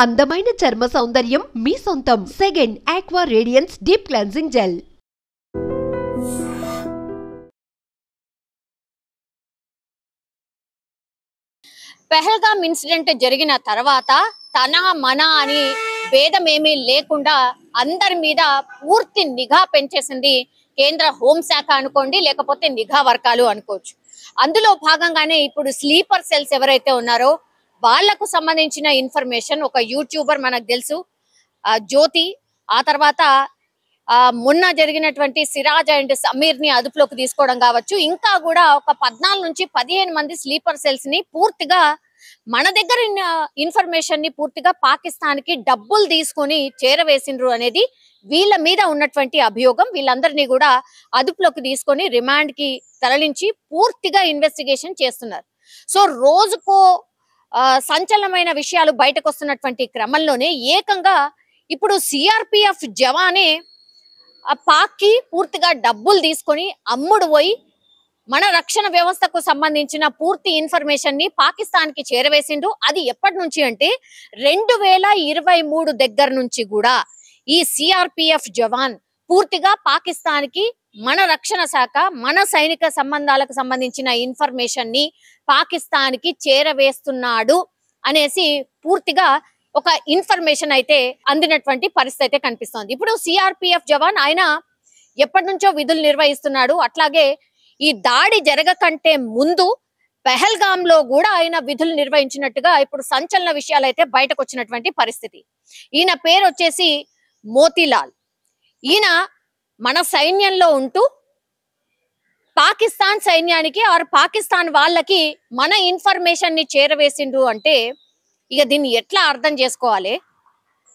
అందమైన చర్మ సౌందర్యం మీ సొంతం. Second aqua radiance deep cleansing gel. Pahalgam incident జరిగిన తర్వాత తన మన అని భేదమేమీ లేకుండా అందరి మీద పూర్తి నిఘా పెంచేసింది కేంద్ర హోంశాఖ అనుకోండి, లేకపోతే నిఘా వర్గాలు అనుకోవచ్చు. అందులో భాగంగానే ఇప్పుడు స్లీపర్ సెల్స్ ఎవరైతే ఉన్నారో వాళ్లకు సంబంధించిన ఇన్ఫర్మేషన్ ఒక యూట్యూబర్ మనకు తెలుసు జ్యోతి, ఆ తర్వాత మొన్న జరిగినటువంటి సిరాజ్ అండ్ సమీర్ ని అదుపులోకి తీసుకోవడం కావచ్చు, ఇంకా కూడా ఒక 14 నుంచి 15 మంది స్లీపర్ సెల్స్ ని పూర్తిగా మన దగ్గర ఇన్ఫర్మేషన్ ని పూర్తిగా పాకిస్తాన్ కి డబ్బులు తీసుకొని చేరవేసిండ్రు అనేది వీళ్ళ మీద ఉన్నటువంటి అభియోగం. వీళ్ళందరినీ కూడా అదుపులోకి తీసుకొని రిమాండ్ కి తరలించి పూర్తిగా ఇన్వెస్టిగేషన్ చేస్తున్నారు. సో రోజుకో సంచలనమైన విషయాలు బయటకు వస్తున్నటువంటి క్రమంలోనే ఏకంగా ఇప్పుడు సిఆర్పిఎఫ్ జవానే పాక్ కి పూర్తిగా డబ్బులు తీసుకొని అమ్ముడు పోయి మన రక్షణ వ్యవస్థకు సంబంధించిన పూర్తి ఇన్ఫర్మేషన్ ని పాకిస్తాన్ కి చేరవేసిండు. అది ఎప్పటి నుంచి అంటే 2023 దగ్గర నుంచి కూడా ఈ సిఆర్పిఎఫ్ జవాన్ పూర్తిగా పాకిస్తాన్ కి మన రక్షణ శాఖ మన సైనిక సంబంధాలకు సంబంధించిన ఇన్ఫర్మేషన్ ని పాకిస్తాన్ కి చేరవేస్తున్నాడు అనేసి పూర్తిగా ఒక ఇన్ఫర్మేషన్ అయితే అందినటువంటి పరిస్థితి అయితే కనిపిస్తోంది. ఇప్పుడు సిఆర్పిఎఫ్ జవాన్ ఆయన ఎప్పటి నుంచో విధులు నిర్వహిస్తున్నాడు. అట్లాగే ఈ దాడి జరగకంటే ముందు పెహల్గామ్ లో కూడా ఆయన విధులు నిర్వహించినట్టుగా ఇప్పుడు సంచలన విషయాలు అయితే బయటకు వచ్చినటువంటి పరిస్థితి. ఈయన పేరు వచ్చేసి మోతీలాల్. ఈయన మన సైన్యంలో ఉంటూ పాకిస్తాన్ సైన్యానికి ఆర్ పాకిస్తాన్ వాళ్ళకి మన ఇన్ఫర్మేషన్ ని చేరవేసిండు అంటే ఇక దీన్ని ఎట్లా అర్థం చేసుకోవాలి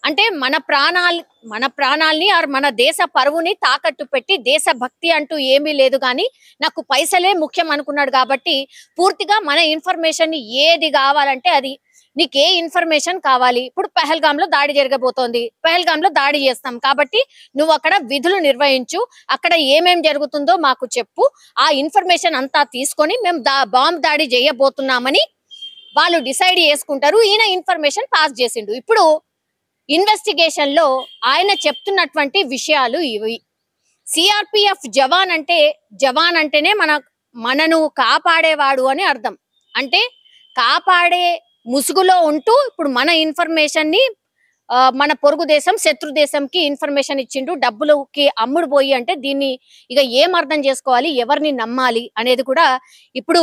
అంటే మన ప్రాణాల్ని ఆర్ మన దేశ పరువుని తాకట్టు పెట్టి దేశభక్తి అంటూ ఏమీ లేదు కానీ నాకు పైసలే ముఖ్యం అనుకున్నాడు. కాబట్టి పూర్తిగా మన ఇన్ఫర్మేషన్ ని ఏది కావాలంటే అది, నీకు ఏ ఇన్ఫర్మేషన్ కావాలి, ఇప్పుడు పెహల్గామ్ లో దాడి జరగబోతోంది, పెహల్గామ్ లో దాడి చేస్తాం కాబట్టి నువ్వు అక్కడ విధులు నిర్వహించు, అక్కడ ఏమేం జరుగుతుందో మాకు చెప్పు, ఆ ఇన్ఫర్మేషన్ అంతా తీసుకొని మేము బాంబ్ దాడి చేయబోతున్నామని వాళ్ళు డిసైడ్ చేసుకుంటారు. ఈయన ఇన్ఫర్మేషన్ పాస్ చేసిండు. ఇప్పుడు ఇన్వెస్టిగేషన్ లో ఆయన చెప్తున్నటువంటి విషయాలు ఇవి. సిఆర్పిఎఫ్ జవాన్ అంటేనే మనను కాపాడేవాడు అని అర్థం. అంటే కాపాడే ముసుగులో ఉంటూ ఇప్పుడు మన ఇన్ఫర్మేషన్ ని మన పొరుగు దేశం శత్రు దేశంకి ఇన్ఫర్మేషన్ ఇచ్చిండు, డబ్బులకి అమ్ముడు పోయి అంటే దీన్ని ఇక ఏం అర్థం చేసుకోవాలి, ఎవరిని నమ్మాలి అనేది కూడా ఇప్పుడు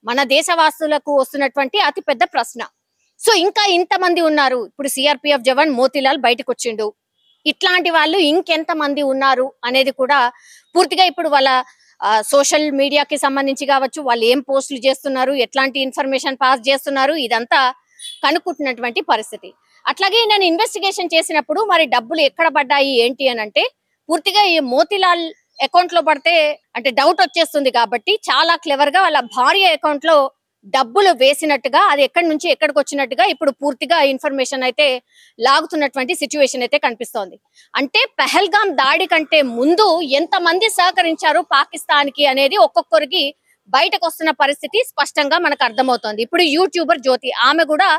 మన దేశవాసులకు వస్తున్నటువంటి అతి పెద్ద ప్రశ్న. సో ఇంకా ఇంతమంది ఉన్నారు. ఇప్పుడు సిఆర్పిఎఫ్ జవాన్ మోతీలాల్ బయటకు వచ్చిండు. ఇట్లాంటి వాళ్ళు ఇంకెంత మంది ఉన్నారు అనేది కూడా పూర్తిగా ఇప్పుడు వాళ్ళ సోషల్ మీడియాకి సంబంధించి కావచ్చు, వాళ్ళు ఏం పోస్టులు చేస్తున్నారు, ఎట్లాంటి ఇన్ఫర్మేషన్ పాస్ చేస్తున్నారు, ఇదంతా కనుక్కుంటున్నటువంటి పరిస్థితి. అట్లాగే నేను ఇన్వెస్టిగేషన్ చేసినప్పుడు మరి డబ్బులు ఎక్కడ పడ్డాయి ఏంటి అని అంటే పూర్తిగా ఈ మోతీలాల్ అకౌంట్ లో పడితే అంటే డౌట్ వచ్చేస్తుంది. కాబట్టి చాలా క్లెవర్ గా వాళ్ళ భార్య అకౌంట్ లో డబ్బులు వేసినట్టుగా, అది ఎక్కడి నుంచి ఎక్కడికి వచ్చినట్టుగా ఇప్పుడు పూర్తిగా ఇన్ఫర్మేషన్ అయితే లాగుతున్నటువంటి సిచ్యువేషన్ అయితే కనిపిస్తోంది. అంటే పెహల్గామ్ దాడి కంటే ముందు ఎంతమంది సహకరించారు పాకిస్తాన్ కి అనేది ఒక్కొక్కరికి బయటకు వస్తున్న పరిస్థితి స్పష్టంగా మనకు అర్థమవుతోంది. ఇప్పుడు యూట్యూబర్ జ్యోతి, ఆమె కూడా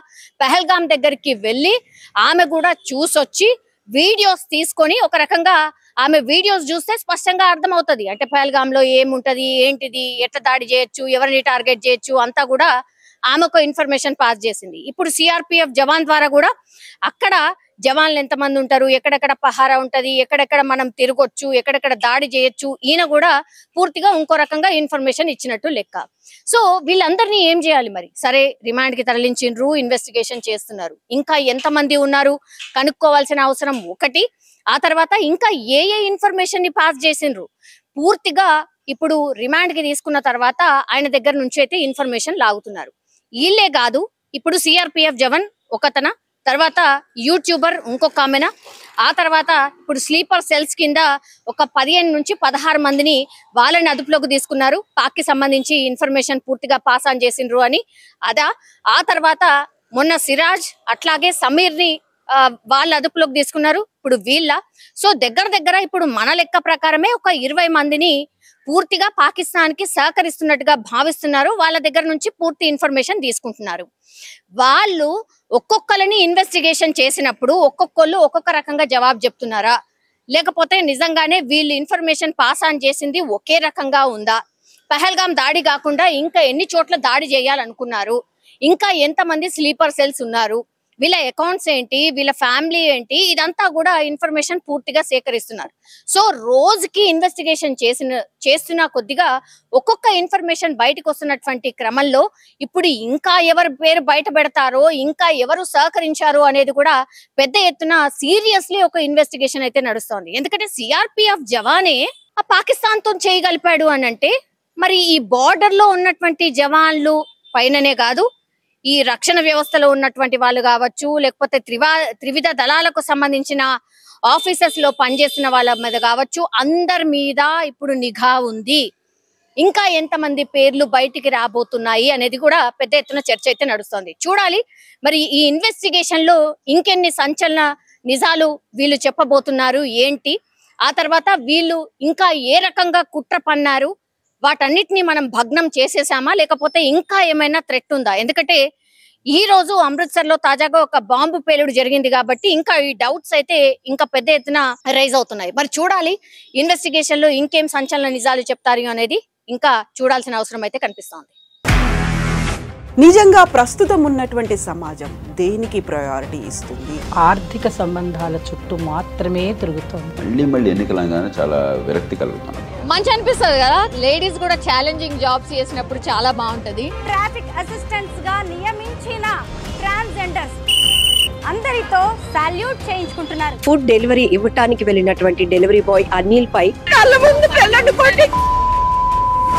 పెహల్గామ్ దగ్గరికి వెళ్ళి ఆమె కూడా చూసొచ్చి వీడియోస్ తీసుకొని ఒక రకంగా ఆమె వీడియోస్ చూస్తే స్పష్టంగా అర్థమవుతుంది. అంటే పెహల్గామ్ లో ఏముంటది, ఏంటిది, ఎట్లా దాడి చేయొచ్చు, ఎవరిని టార్గెట్ చేయొచ్చు అంతా కూడా ఆమెకు ఇన్ఫర్మేషన్ పాస్ చేసింది. ఇప్పుడు సిఆర్పిఎఫ్ జవాన్ ద్వారా కూడా అక్కడ జవాన్లు ఎంతమంది ఉంటారు, ఎక్కడెక్కడ పహారా ఉంటది, ఎక్కడెక్కడ మనం తిరగొచ్చు, ఎక్కడెక్కడ దాడి చేయొచ్చు, ఈయన కూడా పూర్తిగా ఇంకో రకంగా ఇన్ఫర్మేషన్ ఇచ్చినట్టు లెక్క. సో వీళ్ళందరినీ ఏం చేయాలి మరి? సరే రిమాండ్ కి తరలించిండ్రు, ఇన్వెస్టిగేషన్ చేస్తున్నారు. ఇంకా ఎంతమంది ఉన్నారు కనుక్కోవాల్సిన అవసరం ఒకటి. ఆ తర్వాత ఇంకా ఏ ఇన్ఫర్మేషన్ ని పాస్ చేసిండ్రు పూర్తిగా ఇప్పుడు రిమాండ్ కి తీసుకున్న తర్వాత ఆయన దగ్గర నుంచి అయితే ఇన్ఫర్మేషన్ లాగుతున్నారు. వీళ్ళే కాదు, ఇప్పుడు సిఆర్పిఎఫ్ జవాన్ ఒకతన, తర్వాత యూట్యూబర్ ఇంకొక ఆమెన, ఆ తర్వాత ఇప్పుడు స్లీపర్ సెల్స్ కింద ఒక 15 నుంచి 16 మందిని వాళ్ళని అదుపులోకి తీసుకున్నారు. పాక్ కి సంబంధించి ఇన్ఫర్మేషన్ పూర్తిగా పాస్ ఆన్ చేసిండ్రు అని. ఆ తర్వాత మొన్న సిరాజ్ అట్లాగే సమీర్ ని వాళ్ళ అదుపులోకి తీసుకున్నారు, ఇప్పుడు వీళ్ళ. సో దగ్గర ఇప్పుడు మన లెక్క ప్రకారమే ఒక 20 మందిని పూర్తిగా పాకిస్తాన్ కి సహకరిస్తున్నట్టుగా భావిస్తున్నారు. వాళ్ళ దగ్గర నుంచి పూర్తి ఇన్ఫర్మేషన్ తీసుకుంటున్నారు. వాళ్ళు ఒక్కొక్కరిని ఇన్వెస్టిగేషన్ చేసినప్పుడు ఒక్కొక్కళ్ళు ఒక్కొక్క రకంగా జవాబు చెప్తున్నారా, లేకపోతే నిజంగానే వీళ్ళు ఇన్ఫర్మేషన్ పాస్ ఆన్ చేసింది ఒకే రకంగా ఉందా, పహల్గాం దాడి కాకుండా ఇంకా ఎన్ని చోట్ల దాడి చేయాలనుకున్నారు, ఇంకా ఎంతమంది స్లీపర్ సెల్స్ ఉన్నారు, వీళ్ళ అకౌంట్స్ ఏంటి, వీళ్ళ ఫ్యామిలీ ఏంటి, ఇదంతా కూడా ఇన్ఫర్మేషన్ పూర్తిగా సేకరిస్తున్నారు. సో రోజుకి ఇన్వెస్టిగేషన్ చేస్తున్న కొద్దిగా ఒక్కొక్క ఇన్ఫర్మేషన్ బయటకు వస్తున్నటువంటి క్రమంలో ఇప్పుడు ఇంకా ఎవరు పేరు బయట పెడతారో, ఇంకా ఎవరు సహకరించారో అనేది కూడా పెద్ద ఎత్తున సీరియస్లీ ఒక ఇన్వెస్టిగేషన్ అయితే నడుస్తోంది. ఎందుకంటే సిఆర్పిఎఫ్ జవానే ఆ పాకిస్తాన్ తో చేయగలిపాడు అని అంటే మరి ఈ బార్డర్ లో ఉన్నటువంటి జవాన్లు పైననే కాదు, ఈ రక్షణ వ్యవస్థలో ఉన్నటువంటి వాళ్ళు కావచ్చు, లేకపోతే త్రివిధ దళాలకు సంబంధించిన ఆఫీసర్స్ లో పనిచేస్తున్న వాళ్ళ మీద కావచ్చు, అందరి మీద ఇప్పుడు నిఘా ఉంది. ఇంకా ఎంతమంది పేర్లు బయటికి రాబోతున్నాయి అనేది కూడా పెద్ద ఎత్తున చర్చ అయితే నడుస్తోంది. చూడాలి మరి ఈ ఇన్వెస్టిగేషన్ లో ఇంకెన్ని సంచలన నిజాలు వీళ్ళు చెప్పబోతున్నారు ఏంటి, ఆ తర్వాత వీళ్ళు ఇంకా ఏ రకంగా కుట్ర పన్నారు, వాటన్నిటిని మనం భగ్నం చేసేసామా, లేకపోతే ఇంకా ఏమైనా థ్రెట్ ఉందా? ఎందుకంటే ఈ రోజు అమృత్సర్ లో తాజాగా ఒక బాంబు పేలుడు జరిగింది కాబట్టి ఇంకా ఈ డౌట్స్ అయితే ఇంకా పెద్ద ఎత్తున రైజ్ అవుతున్నాయి. మరి చూడాలి ఇన్వెస్టిగేషన్ లో ఇంకేం సంచలన నిజాలు చెప్తారు అనేది ఇంకా చూడాల్సిన అవసరం అయితే కనిపిస్తోంది. నిజంగా ప్రస్తుతం ఉన్నటువంటి సమాజం దేనికి ప్రయారిటీ ఇస్తుంది? ఆర్థిక సంబంధాల చుట్టూ మాత్రమే తిరుగుతుంది. మళ్ళీ ఎన్నికలంగానే చాలా విరక్తి కలుగుతాం. మంచి అనిపిస్తుంది కదా, లేడీస్ కూడా ఛాలెంజింగ్ జాబ్స్ చేసినప్పుడు చాలా బాగుంటది. ట్రాఫిక్ అసిస్టెంట్స్ గా నియమించిన ట్రాన్స్జెండర్స్ అందరితో సాల్యూట్ చేయించుకుంటున్నారు. ఫుడ్ డెలివరీ ఇవ్వటానికి వెళ్ళినటువంటి డెలివరీ బాయ్ అనిల్ పై కళ్ళ ముందు